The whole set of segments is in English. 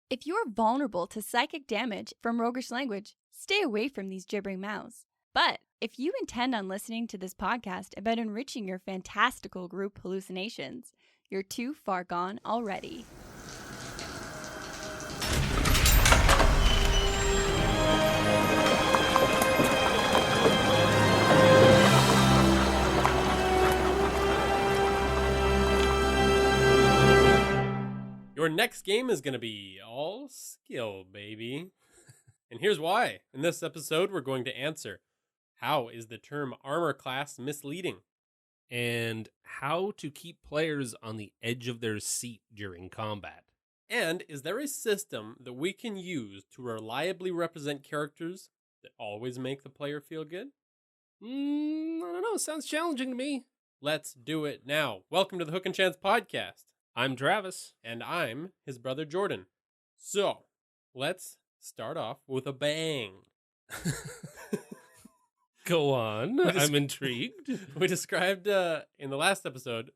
If you're vulnerable to psychic damage from roguish language, stay away from these gibbering mouths. But if you intend on listening to this podcast about enriching your fantastical group hallucinations, you're too far gone already. Your next game is going to be all skill, baby. And here's why. In this episode, we're going to answer, how is the term armor class misleading? And how to keep players on the edge of their seat during combat. And is there a system that we can use to reliably represent characters that always make the player feel good? I don't know. Sounds challenging to me. Let's do it now. Welcome to the Hook and Chance podcast. I'm Travis. And I'm his brother Jordan. So, let's start off with a bang. Go on. I'm intrigued. We described in the last episode,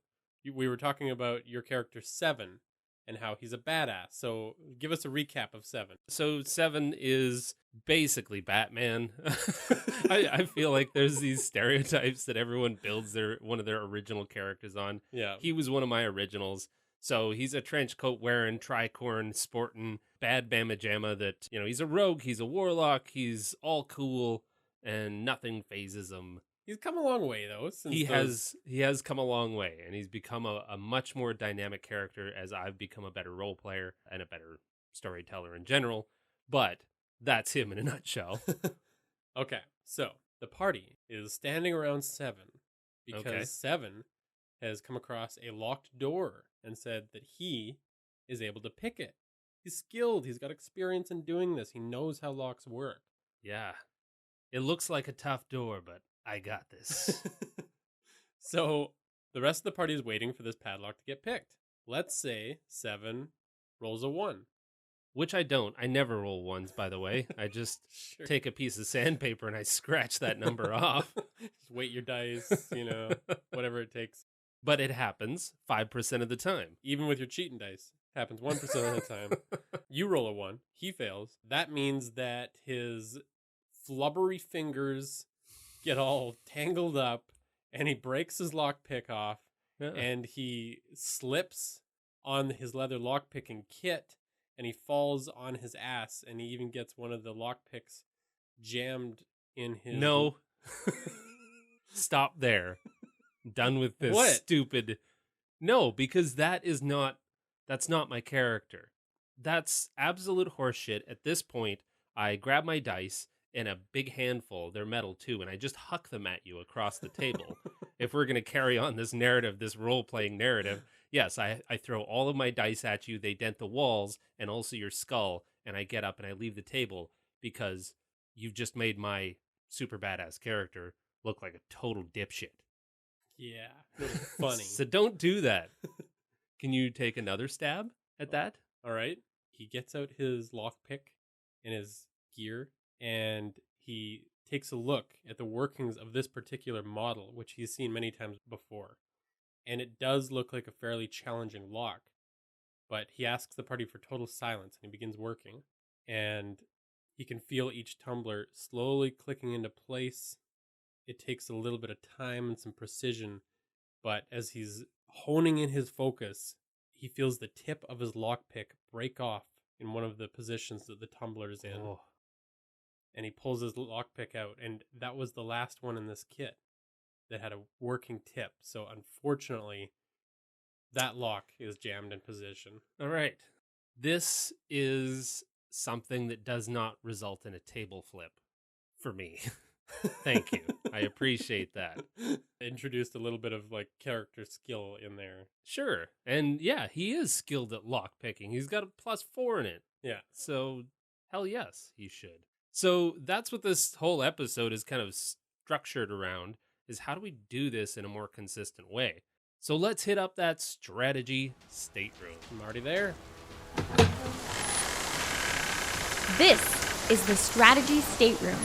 we were talking about your character Seven and how he's a badass. So give us a recap of Seven. So Seven is basically Batman. I feel like there's these stereotypes that everyone builds one of their original characters on. Yeah. He was one of my originals. So he's a trench coat wearing, tricorn sporting, bad bama jamma that, he's a rogue, he's a warlock, he's all cool, and nothing phases him. He's come a long way, though. He has come a long way, and he's become a much more dynamic character as I've become a better role player and a better storyteller in general. But that's him in a nutshell. Okay, so the party is standing around Seven because Seven has come across a locked door and said that he is able to pick it. He's skilled. He's got experience in doing this. He knows how locks work. Yeah. It looks like a tough door, but I got this. So the rest of the party is waiting for this padlock to get picked. Let's say Seven rolls a 1. Which I don't. I never roll ones, by the way. I just take a piece of sandpaper and I scratch that number off. Just weight your dice, whatever it takes. But it happens 5% of the time. Even with your cheating dice. Happens 1% of the time. You roll a 1. He fails. That means that his flubbery fingers get all tangled up and he breaks his lockpick off and he slips on his leather lockpicking kit and he falls on his ass and he even gets one of the lockpicks jammed in his... No. Stop there. Done with this stupid... No, because that's not my character. That's absolute horseshit. At this point, I grab my dice and a big handful, they're metal too, and I just huck them at you across the table. If we're going to carry on this narrative, this role-playing narrative, yes, I throw all of my dice at you, they dent the walls and also your skull, and I get up and I leave the table because you've just made my super badass character look like a total dipshit. Yeah, funny. So don't do that. Can you take another stab at that? All right. He gets out his lockpick and his gear, and he takes a look at the workings of this particular model, which he's seen many times before. And it does look like a fairly challenging lock. But he asks the party for total silence, and he begins working. And he can feel each tumbler slowly clicking into place. It takes a little bit of time and some precision, but as he's honing in his focus, he feels the tip of his lockpick break off in one of the positions that the tumbler is in. Oh. And he pulls his lockpick out, and that was the last one in this kit that had a working tip. So unfortunately, that lock is jammed in position. All right. This is something that does not result in a table flip for me. Thank you. I appreciate that. Introduced a little bit of character skill in there. Sure. And yeah, he is skilled at lock picking. He's got a +4 in it. Yeah. So hell yes, he should. So that's what this whole episode is kind of structured around, is how do we do this in a more consistent way? So let's hit up that strategy stateroom. I'm already there. This is the strategy stateroom,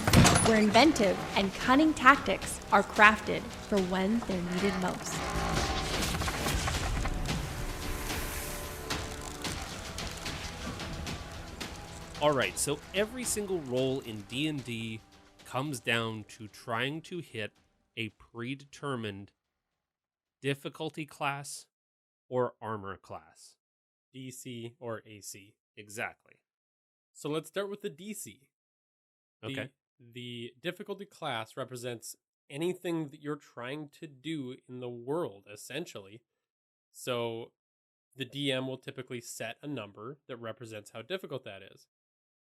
where inventive and cunning tactics are crafted for when they're needed most. All right, so every single roll in D&D comes down to trying to hit a predetermined difficulty class or armor class. DC or AC. Exactly. So let's start with the DC. Okay. The difficulty class represents anything that you're trying to do in the world, essentially. So the DM will typically set a number that represents how difficult that is.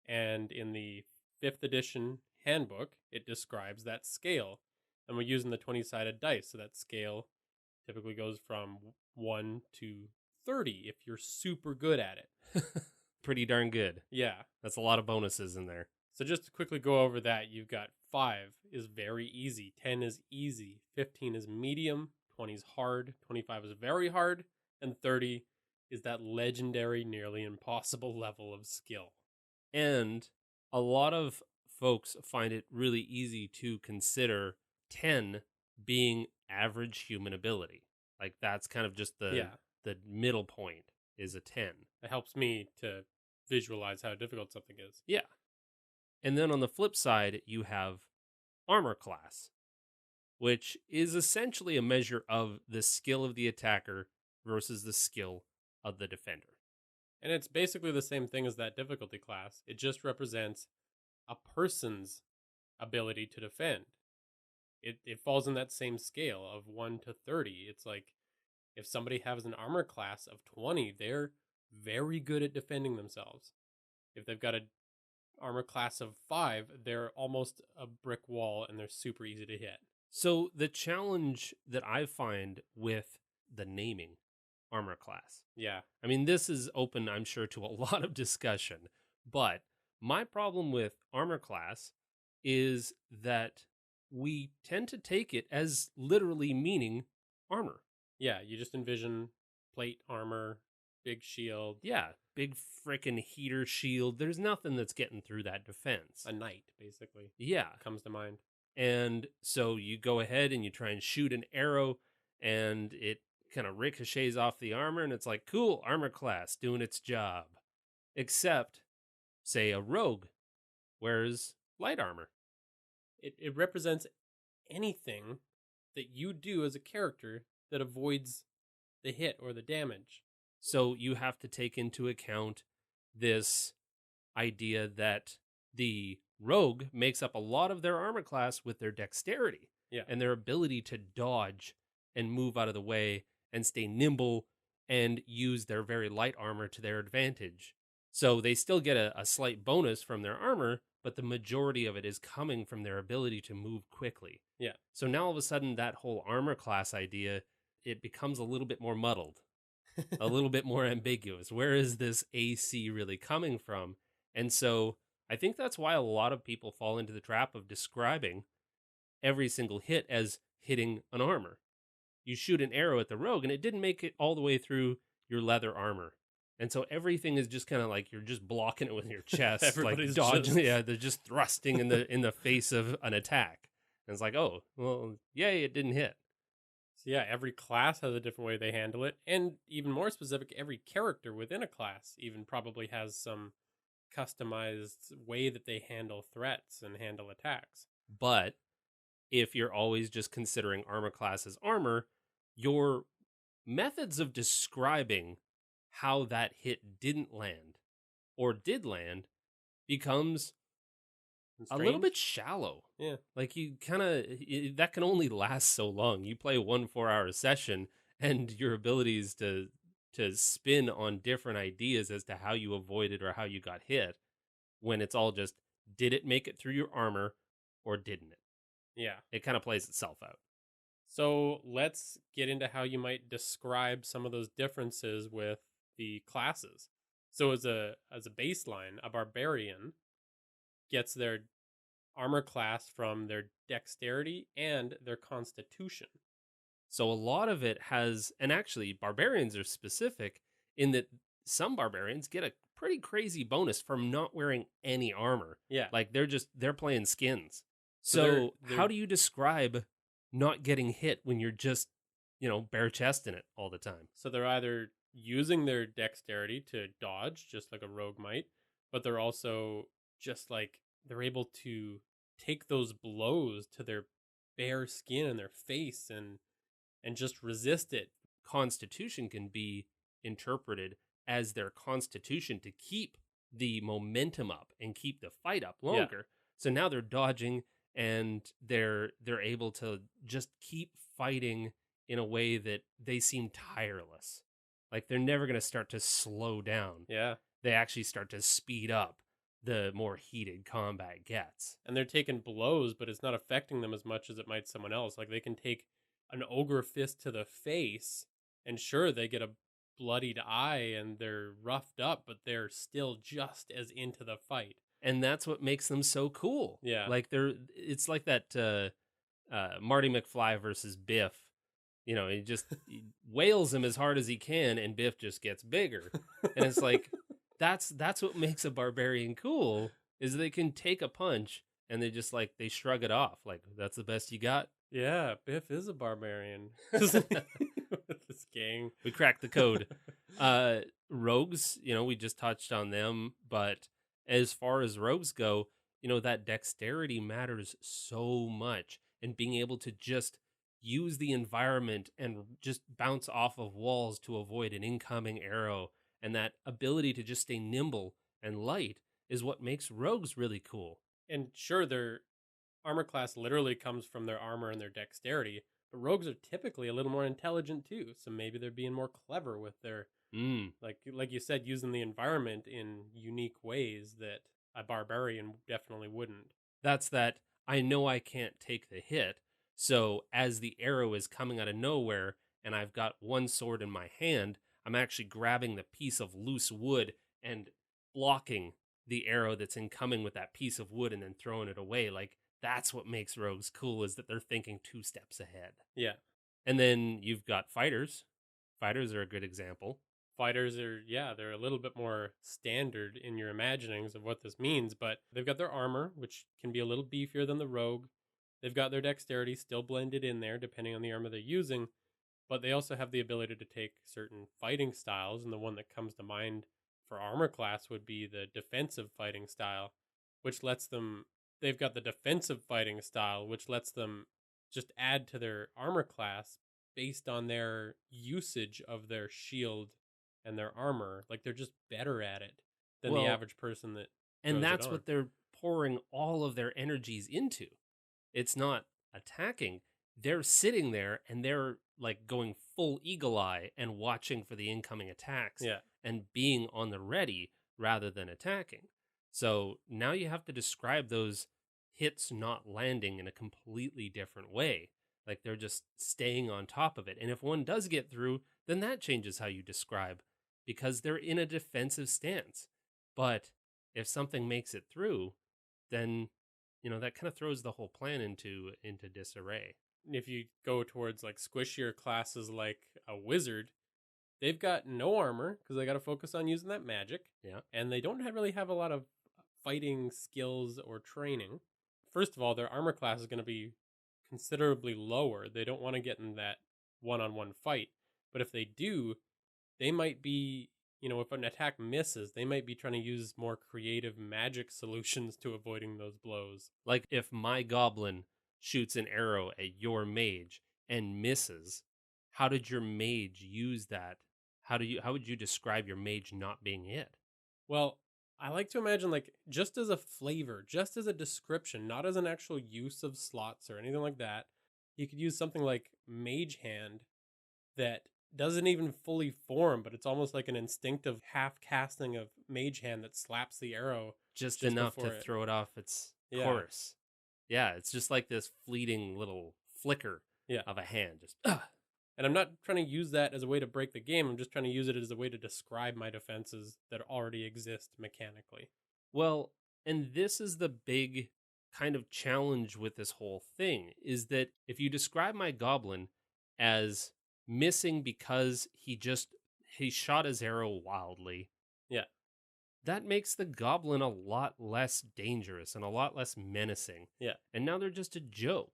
And in the 5th edition handbook, it describes that scale. And we're using the 20-sided dice, so that scale typically goes from 1 to 30 if you're super good at it. Pretty darn good. Yeah. That's a lot of bonuses in there. So just to quickly go over that, you've got 5 is very easy, 10 is easy, 15 is medium, 20 is hard, 25 is very hard, and 30 is that legendary, nearly impossible level of skill. And a lot of folks find it really easy to consider 10 being average human ability. Like that's kind of just the middle point is a 10. It helps me to visualize how difficult something is. Yeah. And then on the flip side, you have armor class, which is essentially a measure of the skill of the attacker versus the skill of the defender. And it's basically the same thing as that difficulty class. It just represents a person's ability to defend. It falls in that same scale of 1 to 30. It's like if somebody has an armor class of 20, they're very good at defending themselves. If they've got an armor class of 5, they're almost a brick wall and they're super easy to hit. So the challenge that I find with the naming armor class. Yeah. I mean, this is open, I'm sure, to a lot of discussion, but my problem with armor class is that we tend to take it as literally meaning armor. Yeah, you just envision plate armor, big shield. Yeah, big frickin' heater shield. There's nothing that's getting through that defense. A knight, basically. Yeah. Comes to mind. And so you go ahead and you try and shoot an arrow, and it kind of ricochets off the armor, and it's like, cool, armor class doing its job. Except, say, a rogue wears light armor. It represents anything that you do as a character that avoids the hit or the damage. So you have to take into account this idea that the rogue makes up a lot of their armor class with their dexterity. Yeah. And their ability to dodge and move out of the way and stay nimble and use their very light armor to their advantage. So they still get a slight bonus from their armor, but the majority of it is coming from their ability to move quickly. Yeah. So now all of a sudden that whole armor class idea, it becomes a little bit more muddled, a little bit more ambiguous. Where is this AC really coming from? And so I think that's why a lot of people fall into the trap of describing every single hit as hitting an armor. You shoot an arrow at the rogue and it didn't make it all the way through your leather armor. And so everything is just kind of like you're just blocking it with your chest, like dodging. Yeah, they're just thrusting in the face of an attack. And it's like, oh, well, yay, it didn't hit. So yeah, every class has a different way they handle it. And even more specific, every character within a class even probably has some customized way that they handle threats and handle attacks. But if you're always just considering armor class as armor, your methods of describing how that hit didn't land or did land becomes a little bit shallow. Yeah. Like you kind of, that can only last so long. You play 1 4-hour session and your abilities to spin on different ideas as to how you avoided or how you got hit, when it's all just, did it make it through your armor or didn't it? Yeah. It kind of plays itself out. So let's get into how you might describe some of those differences with the classes. So as a baseline, a barbarian gets their armor class from their dexterity and their constitution. So a lot of it has, and actually barbarians are specific in that some barbarians get a pretty crazy bonus from not wearing any armor. Yeah. Like they're playing skins. So So how do you describe not getting hit when you're just, bare chesting it all the time? So they're either using their dexterity to dodge, just like a rogue might, but they're also just like they're able to take those blows to their bare skin and their face and just resist it. Constitution can be interpreted as their constitution to keep the momentum up and keep the fight up longer. So now they're dodging and they're able to just keep fighting in a way that they seem tireless. Like they're never going to start to slow down. Yeah. They actually start to speed up the more heated combat gets. And they're taking blows, but it's not affecting them as much as it might someone else. Like they can take an ogre fist to the face, and sure, they get a bloodied eye and they're roughed up, but they're still just as into the fight. And that's what makes them so cool. Yeah. Like it's like that Marty McFly versus Biff. You know, he wails him as hard as he can, and Biff just gets bigger. And it's like, that's what makes a barbarian cool, is they can take a punch and they just like, they shrug it off. Like, that's the best you got. Yeah, Biff is a barbarian. With this gang. We cracked the code. Rogues, you know, we just touched on them, but as far as rogues go, you know, that dexterity matters so much, and being able to just use the environment and just bounce off of walls to avoid an incoming arrow, and that ability to just stay nimble and light is what makes rogues really cool. And sure, their armor class literally comes from their armor and their dexterity, but rogues are typically a little more intelligent too, so maybe they're being more clever with their like you said, using the environment in unique ways that a barbarian definitely wouldn't. That's that I know I can't take the hit, so as the arrow is coming out of nowhere and I've got one sword in my hand, I'm actually grabbing the piece of loose wood and blocking the arrow that's incoming with that piece of wood and then throwing it away. Like, that's what makes rogues cool, is that they're thinking 2 steps ahead. Yeah. And then you've got fighters. Fighters are a good example. Fighters are, they're a little bit more standard in your imaginings of what this means, but they've got their armor, which can be a little beefier than the rogue. They've got their dexterity still blended in there, depending on the armor they're using, but they also have the ability to take certain fighting styles, and the one that comes to mind for armor class would be the defensive fighting style, which lets them, they've got the defensive fighting style, which lets them just add to their armor class based on their usage of their shield and their armor. Like, they're just better at it than the average person that and that's what they're pouring all of their energies into. It's not attacking. They're sitting there and they're like going full eagle eye and watching for the incoming attacks and being on the ready rather than attacking. So now you have to describe those hits not landing in a completely different way. Like, they're just staying on top of it. And if one does get through, then that changes how you describe, because they're in a defensive stance. But if something makes it through, then, you know, that kind of throws the whole plan into disarray. If you go towards like squishier classes like a wizard, they've got no armor because they got to focus on using that magic. Yeah. And they don't really have a lot of fighting skills or training. First of all, their armor class is going to be considerably lower. They don't want to get in that one-on-one fight. But if they do, they might be, you know, if an attack misses, they might be trying to use more creative magic solutions to avoiding those blows. Like, if my goblin shoots an arrow at your mage and misses, how did your mage use that? How would you describe your mage not being hit? Well, I like to imagine, like, just as a flavor, just as a description, not as an actual use of slots or anything like that, you could use something like Mage Hand that doesn't even fully form, but it's almost like an instinctive half casting of Mage Hand that slaps the arrow just enough to throw it off its course. Yeah, it's just like this fleeting little flicker of a hand. Just And I'm not trying to use that as a way to break the game. I'm just trying to use it as a way to describe my defenses that already exist mechanically. Well, and this is the big kind of challenge with this whole thing, is that if you describe my goblin as missing because he shot his arrow wildly, that makes the goblin a lot less dangerous and a lot less menacing. Yeah. And now they're just a joke.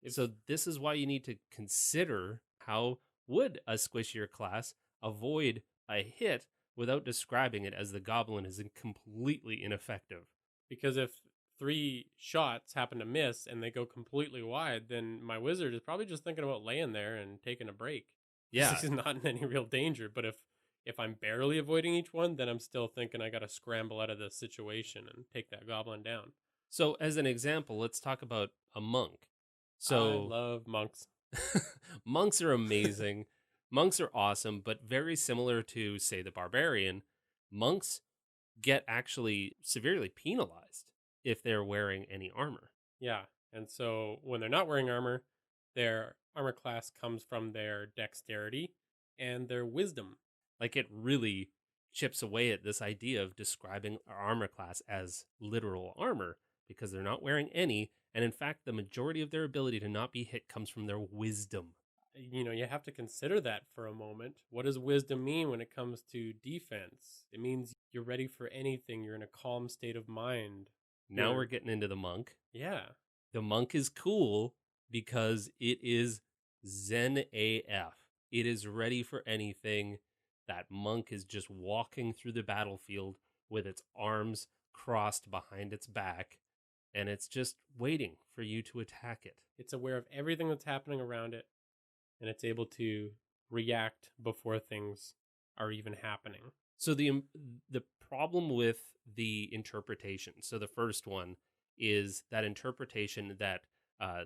So this is why you need to consider, how would a squishier class avoid a hit without describing it as the goblin is completely ineffective. Because if 3 shots happen to miss and they go completely wide, then my wizard is probably just thinking about laying there and taking a break. Yeah. He's not in any real danger. But if I'm barely avoiding each one, then I'm still thinking I got to scramble out of this situation and take that goblin down. So as an example, let's talk about a monk. I love monks. Monks are amazing. Monks are awesome, but very similar to, say, the barbarian, monks get actually severely penalized if they're wearing any armor. Yeah, and so when they're not wearing armor, their armor class comes from their dexterity and their wisdom. Like, it really chips away at this idea of describing our armor class as literal armor, because they're not wearing any, and in fact, the majority of their ability to not be hit comes from their wisdom. You know, you have to consider that for a moment. What does wisdom mean when it comes to defense? It means you're ready for anything. You're in a calm state of mind. Now we're getting into the monk. Yeah. The monk is cool because it is Zen AF. It is ready for anything. That monk is just walking through the battlefield with its arms crossed behind its back, and it's just waiting for you to attack it. It's aware of everything that's happening around it, and it's able to react before things are even happening. So the problem with the interpretation, so the first one is that interpretation that,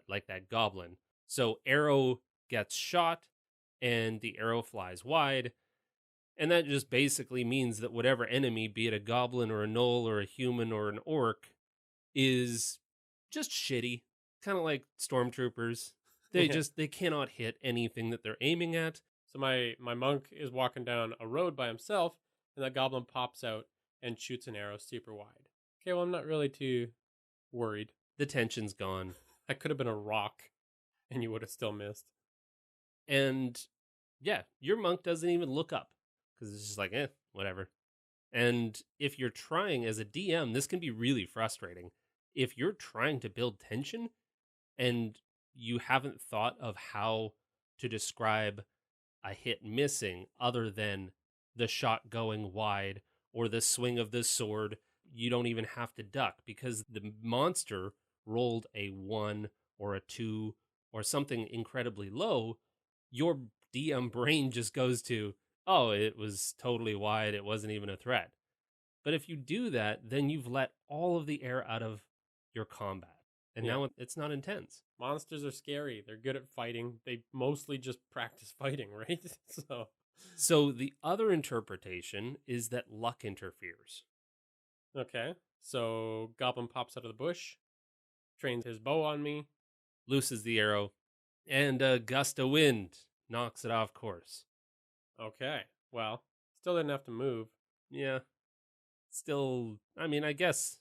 like that goblin. So arrow gets shot, and the arrow flies wide, and that just basically means that whatever enemy, be it a goblin or a gnoll or a human or an orc, is just shitty. Kind of like Stormtroopers. They cannot hit anything that they're aiming at. So my monk is walking down a road by himself, and that goblin pops out and shoots an arrow super wide. Okay, well, I'm not really too worried. The tension's gone. That could have been a rock, and you would have still missed. And yeah, your monk doesn't even look up, because it's just like, whatever. And if you're trying as a DM, this can be really frustrating. If you're trying to build tension and you haven't thought of how to describe a hit missing other than the shot going wide or the swing of the sword, you don't even have to duck because the monster rolled a 1 or a 2 or something incredibly low. Your DM brain just goes to, oh, it was totally wide. It wasn't even a threat. But if you do that, then you've let all of the air out of your combat. And now it's not intense. Monsters are scary. They're good at fighting. They mostly just practice fighting, right? So the other interpretation is that luck interferes. Okay. So Goblin pops out of the bush, trains his bow on me, looses the arrow, and a gust of wind knocks it off course. Okay. Well, still didn't have to move. Yeah. Still, I mean, I guess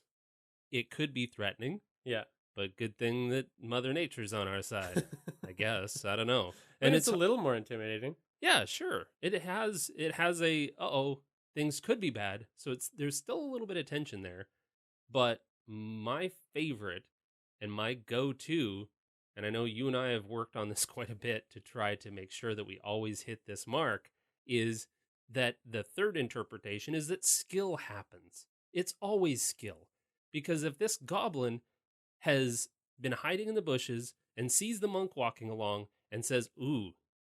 it could be threatening. Yeah. But good thing that Mother Nature's on our side, I guess. I don't know. And it's a little more intimidating. Yeah, sure. It has a, things could be bad. So there's still a little bit of tension there. But my favorite and my go-to, and I know you and I have worked on this quite a bit to try to make sure that we always hit this mark, is that the third interpretation is that skill happens. It's always skill. Because if this goblin has been hiding in the bushes and sees the monk walking along and says, ooh,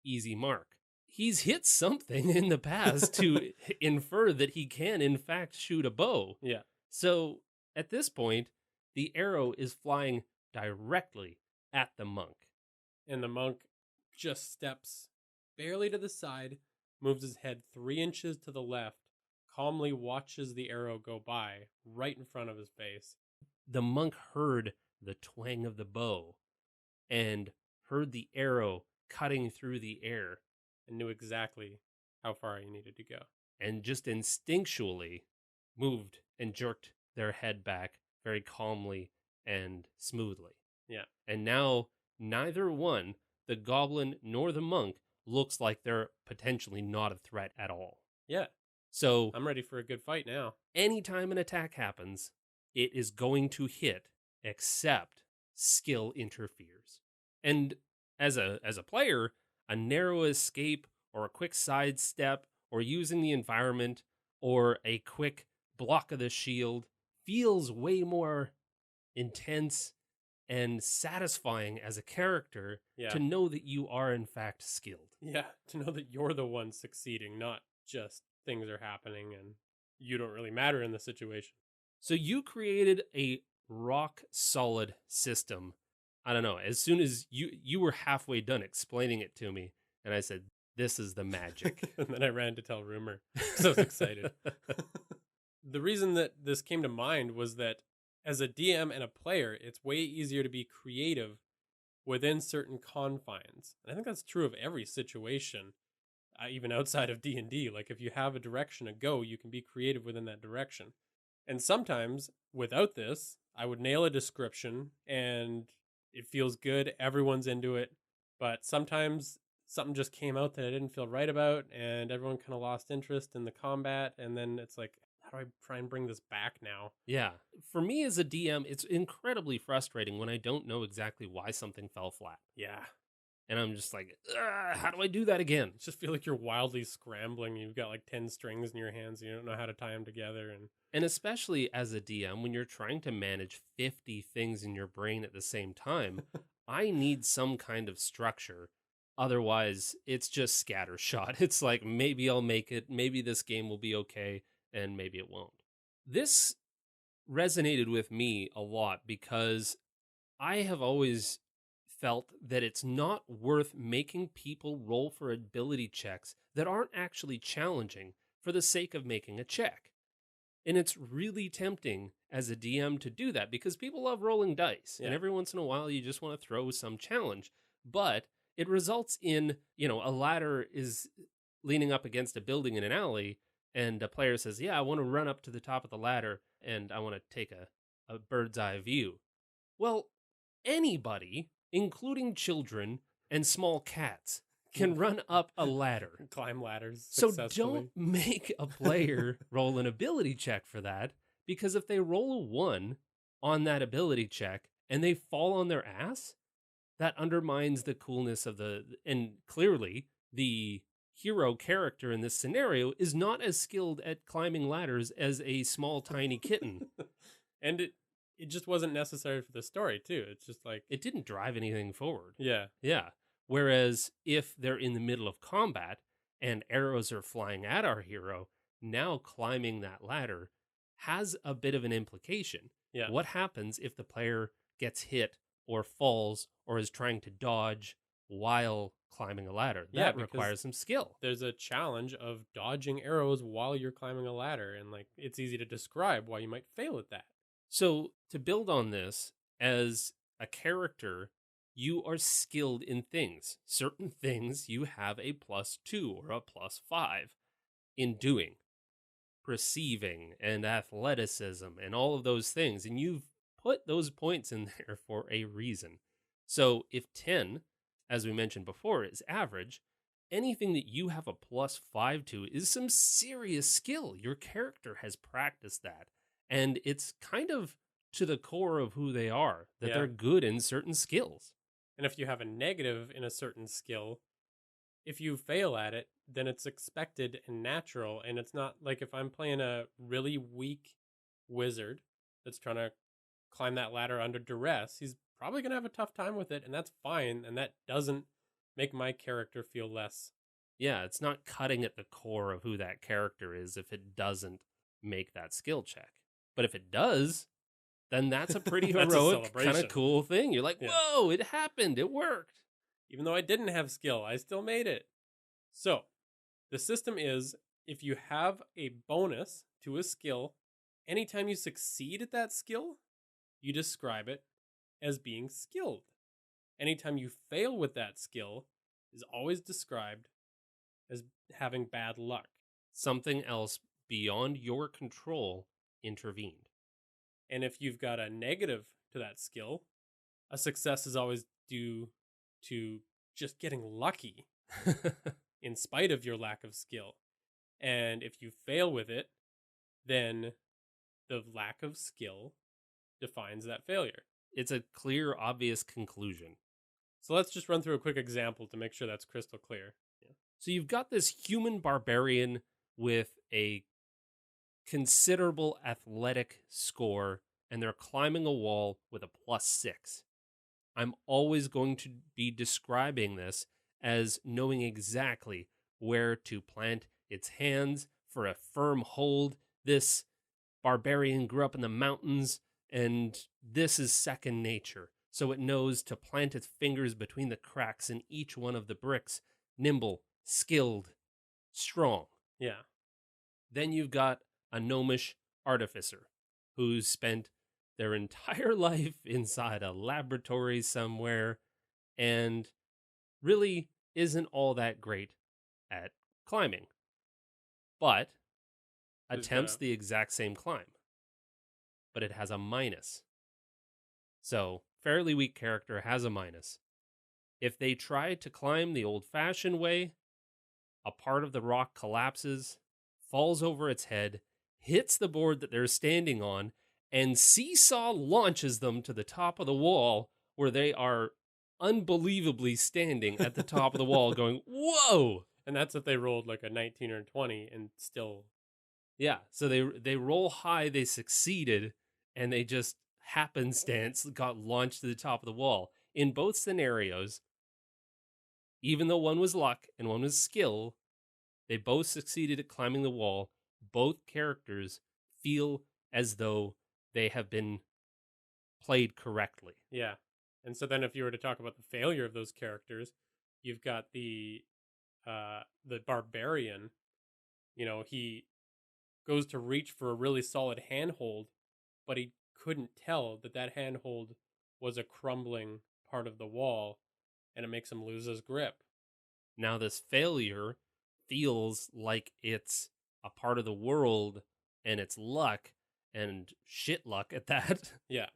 easy mark, he's hit something in the past to infer that he can, in fact, shoot a bow. Yeah. So at this point, the arrow is flying directly at the monk. And the monk just steps barely to the side, moves his head 3 inches to the left, calmly watches the arrow go by right in front of his face. The monk heard the twang of the bow and heard the arrow cutting through the air and knew exactly how far he needed to go. And just instinctually moved and jerked their head back very calmly and smoothly. Yeah. And now neither one, the goblin nor the monk, looks like they're potentially not a threat at all. Yeah. So I'm ready for a good fight now. Anytime an attack happens, it is going to hit, except skill interferes. And as a player, a narrow escape or a quick sidestep or using the environment or a quick block of the shield feels way more intense and satisfying as a character to know that you are in fact skilled. Yeah, to know that you're the one succeeding, not just things are happening and you don't really matter in the situation. So you created a rock solid system. I don't know, as soon as you were halfway done explaining it to me, and I said, this is the magic. And then I ran to tell Rumor, because I was excited. The reason that this came to mind was that as a DM and a player, it's way easier to be creative within certain confines. And I think that's true of every situation, even outside of D&D. Like if you have a direction to go, you can be creative within that direction. And sometimes without this, I would nail a description and it feels good. Everyone's into it. But sometimes something just came out that I didn't feel right about and everyone kind of lost interest in the combat. And then it's like, how do I try and bring this back now? Yeah. For me as a DM, it's incredibly frustrating when I don't know exactly why something fell flat. Yeah. And I'm just like, how do I do that again? I just feel like you're wildly scrambling. You've got like 10 strings in your hands and you don't know how to tie them together. And especially as a DM, when you're trying to manage 50 things in your brain at the same time, I need some kind of structure. Otherwise, it's just scattershot. It's like, maybe I'll make it. Maybe this game will be okay. And maybe it won't. This resonated with me a lot because I have always felt that it's not worth making people roll for ability checks that aren't actually challenging for the sake of making a check. And it's really tempting as a DM to do that because people love rolling dice. Yeah. And every once in a while you just want to throw some challenge. But it results in, a ladder is leaning up against a building in an alley. And a player says, yeah, I want to run up to the top of the ladder and I want to take a bird's eye view. Well, anybody, including children and small cats, can run up a ladder. Climb ladders So don't make a player roll an ability check for that, because if they roll a 1 on that ability check and they fall on their ass, that undermines the coolness of and clearly the hero character in this scenario is not as skilled at climbing ladders as a small tiny kitten. And it just wasn't necessary for the story too. It's just like it didn't drive anything forward. Yeah. Whereas if they're in the middle of combat and arrows are flying at our hero, now climbing that ladder has a bit of an implication. Yeah. What happens if the player gets hit or falls or is trying to dodge while climbing a ladder? That requires some skill. There's a challenge of dodging arrows while you're climbing a ladder, and like it's easy to describe why you might fail at that. So to build on this, as a character, you are skilled in things. Certain things you have a +2 or a +5 in doing. Perceiving and athleticism and all of those things. And you've put those points in there for a reason. So if 10, as we mentioned before, is average, anything that you have a +5 to is some serious skill. Your character has practiced that. And it's kind of to the core of who they are, that they're good in certain skills. And if you have a negative in a certain skill, if you fail at it, then it's expected and natural. And it's not like if I'm playing a really weak wizard that's trying to climb that ladder under duress, he's probably going to have a tough time with it. And that's fine. And that doesn't make my character feel less. Yeah, it's not cutting at the core of who that character is if it doesn't make that skill check. But if it does, then that's a pretty heroic, kind of cool thing. You're like, whoa, it happened. It worked. Even though I didn't have skill, I still made it. So the system is, if you have a bonus to a skill, anytime you succeed at that skill, you describe it as being skilled. Anytime you fail with that skill is always described as having bad luck. Something else beyond your control intervened. And if you've got a negative to that skill, a success is always due to just getting lucky in spite of your lack of skill. And if you fail with it, then the lack of skill defines that failure. It's a clear, obvious conclusion. So let's just run through a quick example to make sure that's crystal clear. So you've got this human barbarian with a considerable athletic score, and they're climbing a wall with a +6. I'm always going to be describing this as knowing exactly where to plant its hands for a firm hold. This barbarian grew up in the mountains, and this is second nature. So it knows to plant its fingers between the cracks in each one of the bricks. Nimble, skilled, strong. Yeah. Then you've got a gnomish artificer who's spent their entire life inside a laboratory somewhere and really isn't all that great at climbing, but attempts the exact same climb, but it has a minus. So, fairly weak character has a minus. If they try to climb the old-fashioned way, a part of the rock collapses, falls over its head, hits the board that they're standing on, and seesaw launches them to the top of the wall, where they are unbelievably standing at the top of the wall going, whoa! And that's if they rolled like a 19 or 20 and still... Yeah, so they roll high, they succeeded, and they just happenstance got launched to the top of the wall. In both scenarios, even though one was luck and one was skill, they both succeeded at climbing the wall. Both characters feel as though they have been played correctly. Yeah. And so then if you were to talk about the failure of those characters, you've got the barbarian. You know, he goes to reach for a really solid handhold, but he couldn't tell that handhold was a crumbling part of the wall, and it makes him lose his grip. Now this failure feels like it's a part of the world, and it's luck, and shit luck at that. Yeah.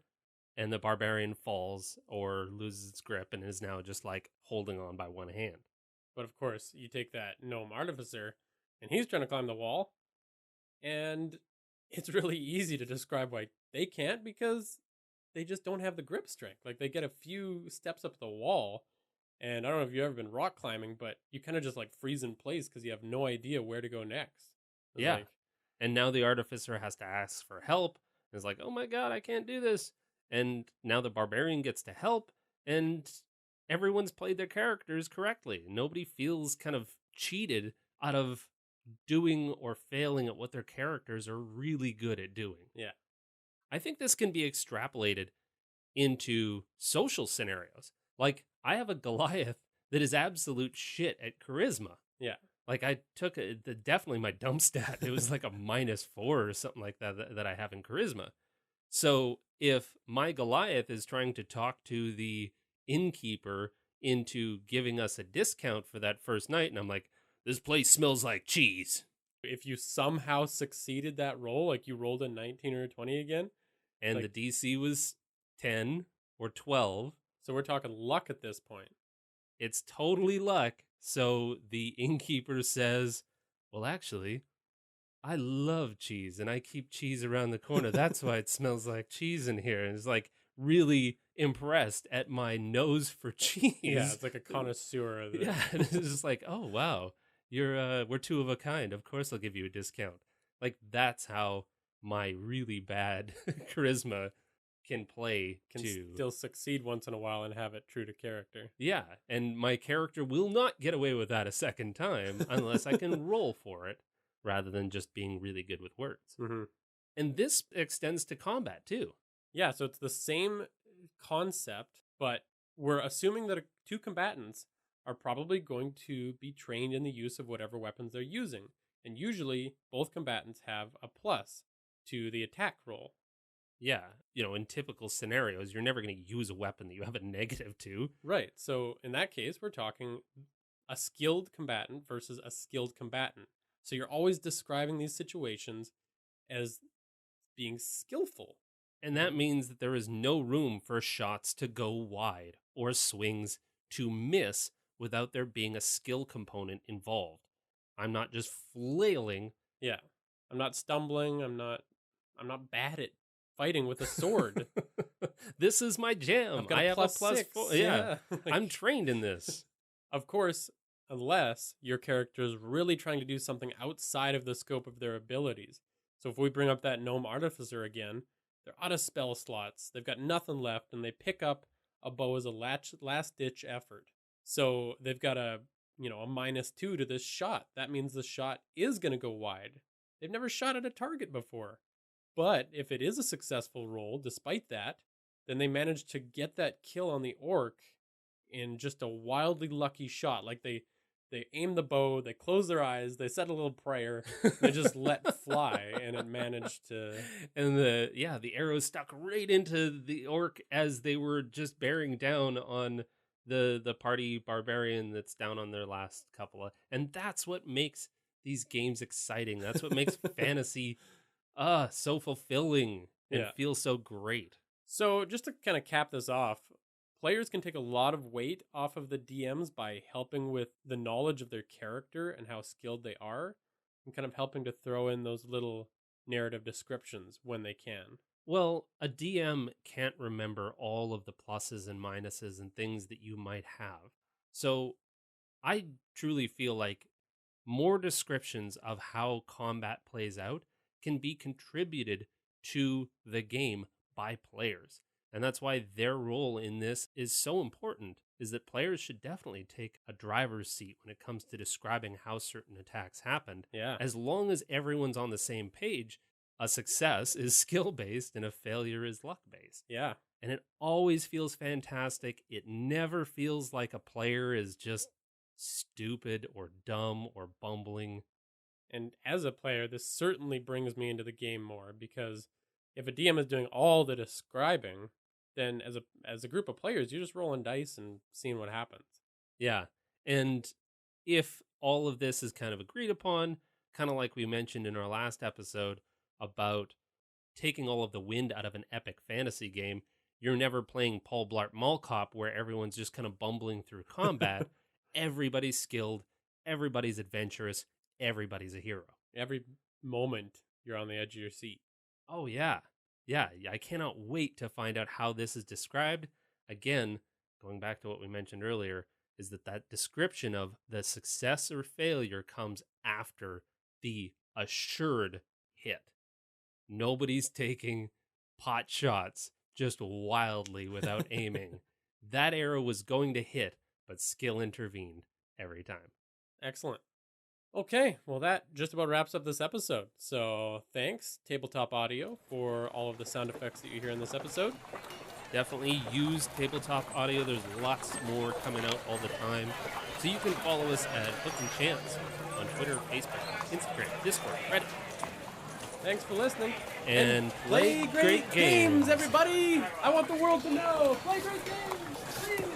And the barbarian falls or loses its grip and is now just like holding on by one hand. But of course, you take that gnome artificer, and he's trying to climb the wall, and it's really easy to describe why they can't, because they just don't have the grip strength. Like, they get a few steps up the wall, and I don't know if you've ever been rock climbing, but you kind of just like freeze in place because you have no idea where to go next. Yeah. And now the artificer has to ask for help. It's like, oh my God, I can't do this. And now the barbarian gets to help, and everyone's played their characters correctly. Nobody feels kind of cheated out of doing or failing at what their characters are really good at doing. Yeah. I think this can be extrapolated into social scenarios. Like, I have a Goliath that is absolute shit at charisma. Yeah. Like, I took definitely my dump stat. It was like a -4 or something like that I have in charisma. So if my Goliath is trying to talk to the innkeeper into giving us a discount for that first night, and I'm like, this place smells like cheese. If you somehow succeeded that roll, like you rolled a 19 or a 20 again. And like, the DC was 10 or 12. So we're talking luck at this point. It's totally luck. So the innkeeper says, well, actually, I love cheese, and I keep cheese around the corner. That's why it smells like cheese in here. And it's like really impressed at my nose for cheese. Yeah, it's like a connoisseur of it. Yeah, it's just like, oh, wow, we're two of a kind. Of course I'll give you a discount. Like, that's how my really bad charisma can still succeed once in a while and have it true to character. Yeah, and my character will not get away with that a second time unless I can roll for it, rather than just being really good with words. Mm-hmm. And this extends to combat too. Yeah, so it's the same concept, but we're assuming that two combatants are probably going to be trained in the use of whatever weapons they're using. And usually, both combatants have a plus to the attack roll. Yeah, in typical scenarios, you're never going to use a weapon that you have a negative to. Right, so in that case, we're talking a skilled combatant versus a skilled combatant. So you're always describing these situations as being skillful. And that means that there is no room for shots to go wide or swings to miss without there being a skill component involved. I'm not just flailing. Yeah. I'm not stumbling. I'm not bad at fighting with a sword. This is my jam. I have a +4. Yeah. I'm trained in this. Of course, unless your character is really trying to do something outside of the scope of their abilities. So if we bring up that gnome artificer again, they're out of spell slots. They've got nothing left, and they pick up a bow as a last-ditch effort. So they've got a -2 to this shot. That means the shot is going to go wide. They've never shot at a target before. But if it is a successful roll, despite that, then they manage to get that kill on the orc in just a wildly lucky shot. Like they aim the bow, they close their eyes, they said a little prayer, they just let fly, and it managed to. And the arrow stuck right into the orc as they were just bearing down on the party barbarian that's down on their last couple of. And that's what makes these games exciting. That's what makes fantasy so fulfilling and feel so great. So just to kind of cap this off, players can take a lot of weight off of the DMs by helping with the knowledge of their character and how skilled they are, and kind of helping to throw in those little narrative descriptions when they can. Well, a DM can't remember all of the pluses and minuses and things that you might have. So I truly feel like more descriptions of how combat plays out can be contributed to the game by players. And that's why their role in this is so important, is that players should definitely take a driver's seat when it comes to describing how certain attacks happened. Yeah. As long as everyone's on the same page, a success is skill-based and a failure is luck-based. Yeah. And it always feels fantastic. It never feels like a player is just stupid or dumb or bumbling. And as a player, this certainly brings me into the game more, because if a DM is doing all the describing, then as a group of players, you're just rolling dice and seeing what happens. Yeah. And if all of this is kind of agreed upon, kind of like we mentioned in our last episode about taking all of the wind out of an epic fantasy game, you're never playing Paul Blart Mall Cop where everyone's just kind of bumbling through combat. Everybody's skilled, everybody's adventurous, everybody's a hero. Every moment you're on the edge of your seat. Oh, yeah. Yeah, I cannot wait to find out how this is described. Again, going back to what we mentioned earlier, is that description of the success or failure comes after the assured hit. Nobody's taking pot shots just wildly without aiming. That arrow was going to hit, but skill intervened every time. Excellent. Okay, well, that just about wraps up this episode. So thanks, Tabletop Audio, for all of the sound effects that you hear in this episode. Definitely use Tabletop Audio. There's lots more coming out all the time. So you can follow us at Hook and Chance on Twitter, Facebook, Instagram, Discord, Reddit. Thanks for listening. And play great games, everybody! I want the world to know! Play great games! Please!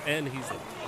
And he's like...